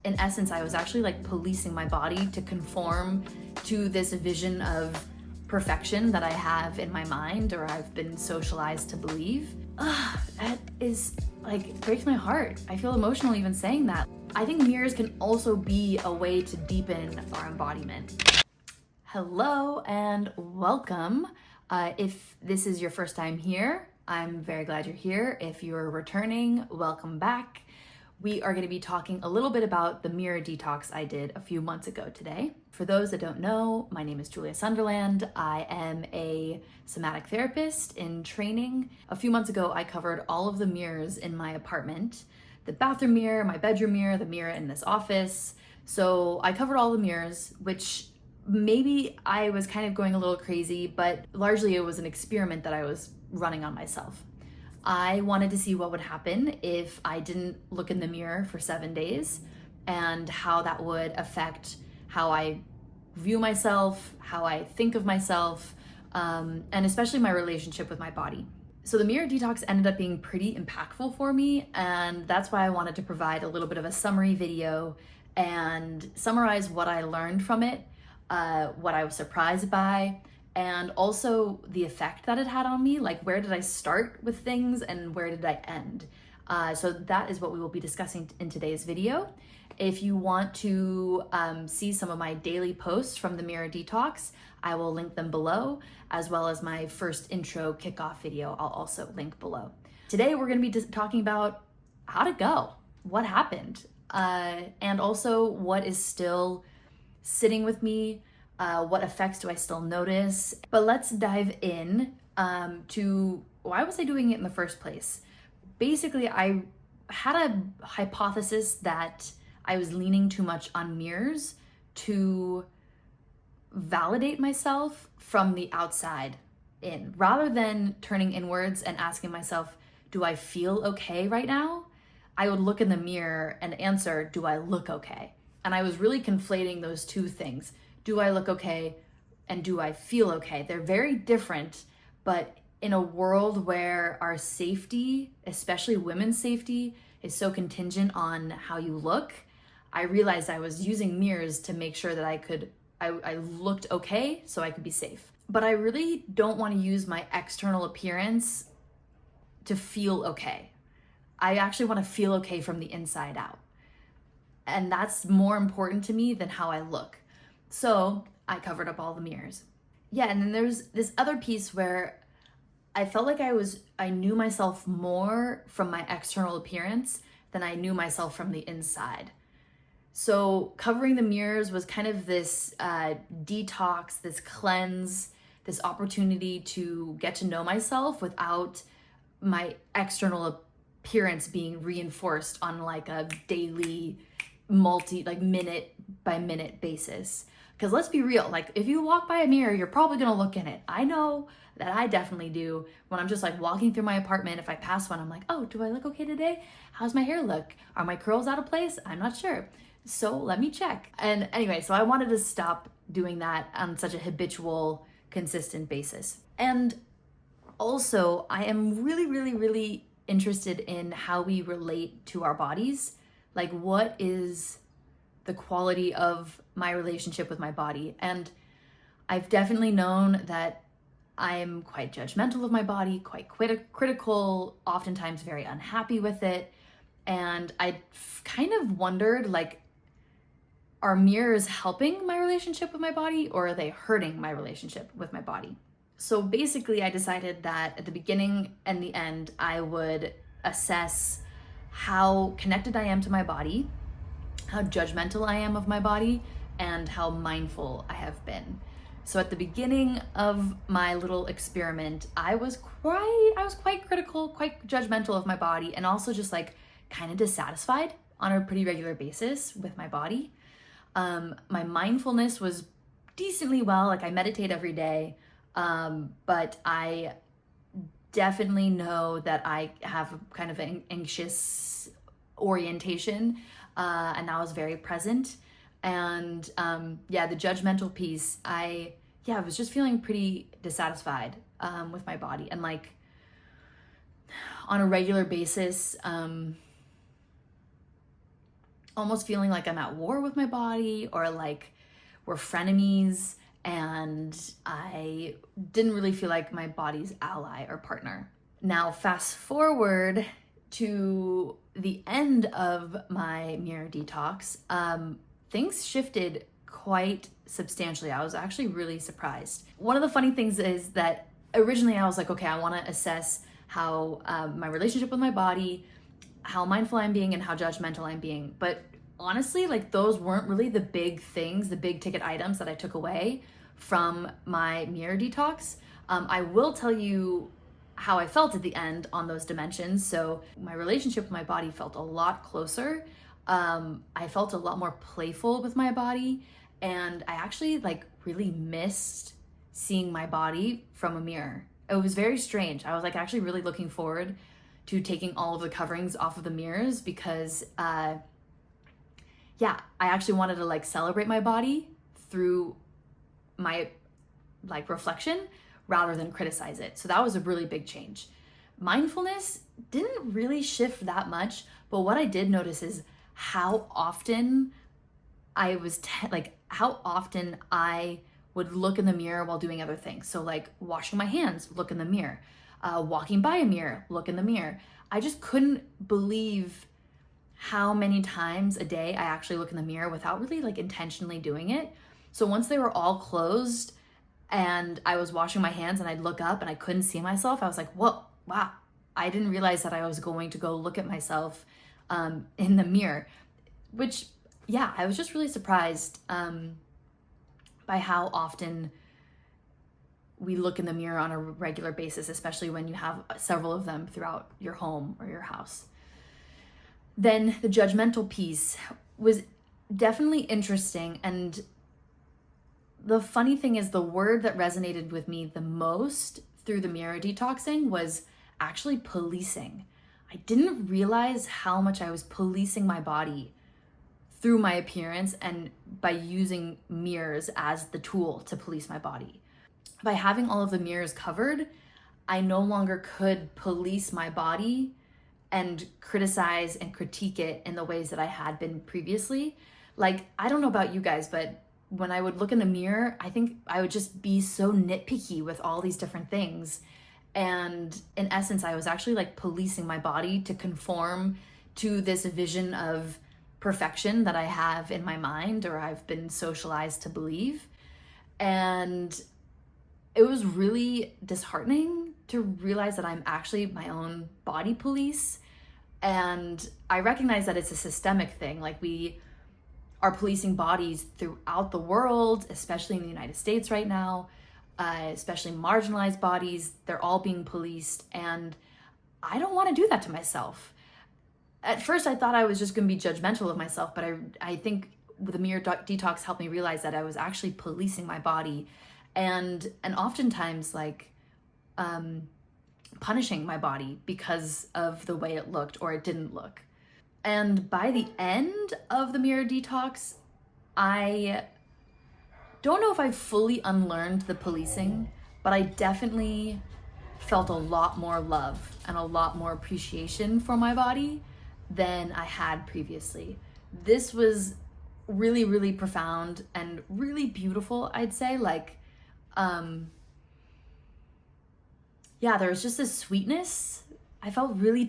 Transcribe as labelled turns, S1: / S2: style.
S1: In essence, I was actually like policing my body to conform to this vision of perfection that I have in my mind, or I've been socialized to believe. That is like, breaks my heart. I feel emotional even saying that. I think mirrors can also be a way to deepen our embodiment. Hello and welcome. If this is your first time here, I'm very glad you're here. If you're returning, welcome back. We are going to be talking a little bit about the mirror detox I did a few months ago today. For those that don't know, my name is Julia Sunderland. I am a somatic therapist in training. A few months ago, I covered all of the mirrors in my apartment, the bathroom mirror, my bedroom mirror, the mirror in this office. So I covered all the mirrors, which maybe I was kind of going a little crazy, but largely it was an experiment that I was running on myself. I wanted to see what would happen if I didn't look in the mirror for 7 days and how that would affect how I view myself, how I think of myself, and especially my relationship with my body. So the mirror detox ended up being pretty impactful for me, and that's why I wanted to provide a little bit of a summary video and summarize what I learned from it, what I was surprised by, and also the effect that it had on me. Like, where did I start with things and where did I end? So that is what we will be discussing in today's video. If you want to see some of my daily posts from the Mirror Detox, I will link them below, as well as my first intro kickoff video I'll also link below. Today we're going to be talking about how to go, what happened, and also what is still sitting with me. What effects do I still notice? But let's dive in to why was I doing it in the first place? Basically, I had a hypothesis that I was leaning too much on mirrors to validate myself from the outside in, rather than turning inwards and asking myself, do I feel okay right now? I would look in the mirror and answer, do I look okay? And I was really conflating those two things. Do I look okay and do I feel okay? They're very different, but in a world where our safety, especially women's safety, is so contingent on how you look, I realized I was using mirrors to make sure that I looked okay so I could be safe. But I really don't want to use my external appearance to feel okay. I actually want to feel okay from the inside out. And that's more important to me than how I look. So I covered up all the mirrors. Yeah, and then there's this other piece where I felt like I knew myself more from my external appearance than I knew myself from the inside. So covering the mirrors was kind of this detox, this cleanse, this opportunity to get to know myself without my external appearance being reinforced on like a daily minute by minute basis. Because let's be real, like if you walk by a mirror, you're probably gonna look in it. I know that I definitely do. When I'm just like walking through my apartment, if I pass one, I'm like, oh, do I look okay today? How's my hair look? Are my curls out of place? I'm not sure. So let me check. And anyway, so I wanted to stop doing that on such a habitual, consistent basis. And also, I am really, really, really interested in how we relate to our bodies. Like, what is the quality of my relationship with my body? And I've definitely known that I'm quite judgmental of my body, quite critical, oftentimes very unhappy with it. And I kind of wondered, like, are mirrors helping my relationship with my body, or are they hurting my relationship with my body? So basically, I decided that at the beginning and the end, I would assess how connected I am to my body, how judgmental I am of my body, and how mindful I have been. So at the beginning of my little experiment, I was quite critical, quite judgmental of my body, and also just like kind of dissatisfied on a pretty regular basis with my body. My mindfulness was decently well, like I meditate every day, but I definitely know that I have kind of an anxious orientation, and that was very present. And the judgmental piece, I was just feeling pretty dissatisfied with my body, and like on a regular basis, almost feeling like I'm at war with my body, or like we're frenemies, and I didn't really feel like my body's ally or partner. Now, fast forward to the end of my mirror detox, things shifted quite substantially. I was actually really surprised. One of the funny things is that originally I was like, okay, I want to assess how my relationship with my body, how mindful I'm being, and how judgmental I'm being. But honestly, like those weren't really the big things, the big ticket items that I took away from my mirror detox. I will tell you how I felt at the end on those dimensions. So my relationship with my body felt a lot closer. I felt a lot more playful with my body, and I actually like really missed seeing my body from a mirror. It was very strange. I was like actually really looking forward to taking all of the coverings off of the mirrors because yeah, I actually wanted to like celebrate my body through my like reflection rather than criticize it. So that was a really big change. Mindfulness didn't really shift that much, but what I did notice is how often how often I would look in the mirror while doing other things. So like washing my hands, look in the mirror, walking by a mirror, look in the mirror. I just couldn't believe how many times a day I actually look in the mirror without really like intentionally doing it. So once they were all closed and I was washing my hands and I'd look up and I couldn't see myself, I was like, whoa, wow. I didn't realize that I was going to go look at myself in the mirror, which, yeah, I was just really surprised by how often we look in the mirror on a regular basis, especially when you have several of them throughout your home or your house. Then the judgmental piece was definitely interesting. And the funny thing is, the word that resonated with me the most through the mirror detoxing was actually policing. I didn't realize how much I was policing my body through my appearance and by using mirrors as the tool to police my body. By having all of the mirrors covered, I no longer could police my body and criticize and critique it in the ways that I had been previously. Like, I don't know about you guys, but when I would look in the mirror, I think I would just be so nitpicky with all these different things. And in essence, I was actually like policing my body to conform to this vision of perfection that I have in my mind, or I've been socialized to believe. And it was really disheartening to realize that I'm actually my own body police. And I recognize that it's a systemic thing. Like, we are policing bodies throughout the world, especially in the United States right now, especially marginalized bodies. They're all being policed. And I don't want to do that to myself. At first, I thought I was just going to be judgmental of myself, but I think the mirror detox helped me realize that I was actually policing my body, and oftentimes like punishing my body because of the way it looked or it didn't look. And by the end of the mirror detox, I don't know if I fully unlearned the policing, but I definitely felt a lot more love and a lot more appreciation for my body than I had previously. This was really, really profound and really beautiful, I'd say. Like, yeah, there was just this sweetness. I felt really